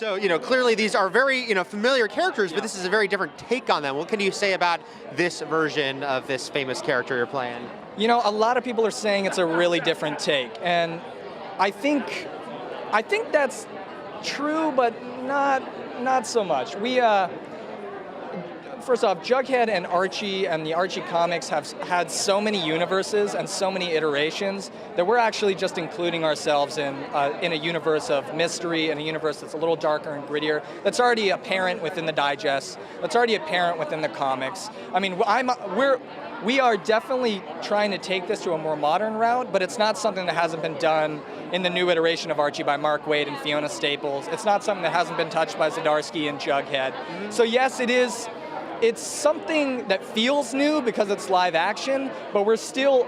So, clearly these are very, familiar characters, but this is a very different take on them. What can you say about this version of this famous character you're playing? A lot of people are saying it's a really different take, and I think that's true, but not so much. First off, Jughead and Archie and the Archie comics have had so many universes and so many iterations that we're actually just including ourselves in a universe of mystery, in a universe that's a little darker and grittier, that's already apparent within the digest, that's already apparent within the comics. I mean, we are definitely trying to take this to a more modern route, but it's not something that hasn't been done in the new iteration of Archie by Mark Waid and Fiona Staples. It's not something that hasn't been touched by Zdarsky and Jughead. So yes, it's something that feels new because it's live action, but we're still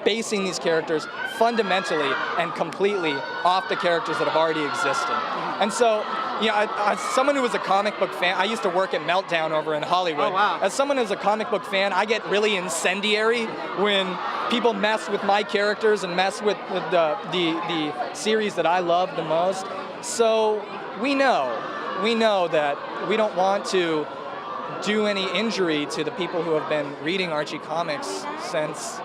basing these characters fundamentally and completely off the characters that have already existed. And so, as someone who was a comic book fan, I used to work at Meltdown over in Hollywood. Oh, wow. As someone who's a comic book fan, I get really incendiary when people mess with my characters and mess with the series that I love the most. So we know that we don't want to do any injury to the people who have been reading Archie comics since,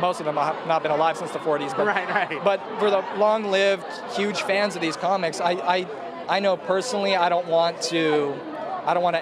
most of them have not been alive since the 40s. But, right. But for the long-lived, huge fans of these comics, I know personally I don't want to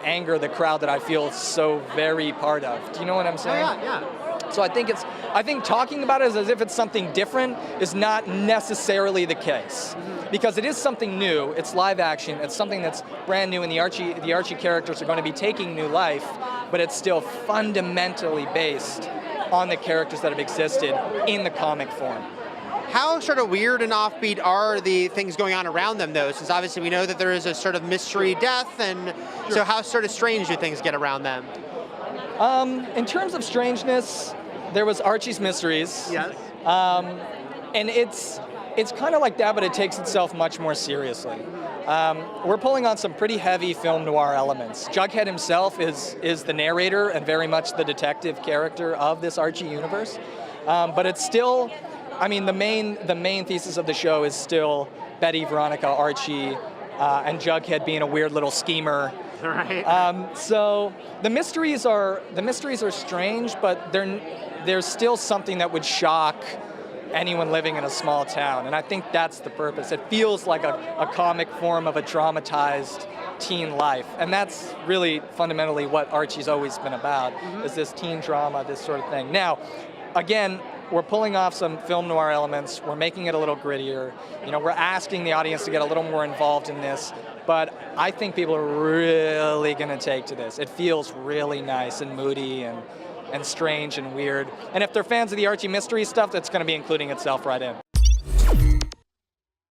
anger the crowd that I feel so very part of. Do you know what I'm saying? Oh, yeah. So I think talking about it as if it's something different is not necessarily the case. Because it is something new, it's live action, it's something that's brand new, and the Archie characters are going to be taking new life, but it's still fundamentally based on the characters that have existed in the comic form. How sort of weird and offbeat are the things going on around them, though? Since obviously we know that there is a sort of mystery death, and so how sort of strange do things get around them? In terms of strangeness, there was Archie's Mysteries. Yes. And it's kind of like that, but it takes itself much more seriously. We're pulling on some pretty heavy film noir elements. Jughead himself is the narrator and very much the detective character of this Archie universe. But it's still, the main thesis of the show is still Betty, Veronica, Archie, and Jughead being a weird little schemer. Right. So the mysteries are strange, but there's still something that would shock anyone living in a small town, and I think that's the purpose. It feels like a comic form of a traumatized teen life, and that's really fundamentally what Archie's always been about, is this teen drama, this sort of thing. Now, again, we're pulling off some film noir elements, we're making it a little grittier, we're asking the audience to get a little more involved in this, but I think people are really going to take to this. It feels really nice and moody and strange and weird. And if they're fans of the Archie mystery stuff, that's going to be including itself right in.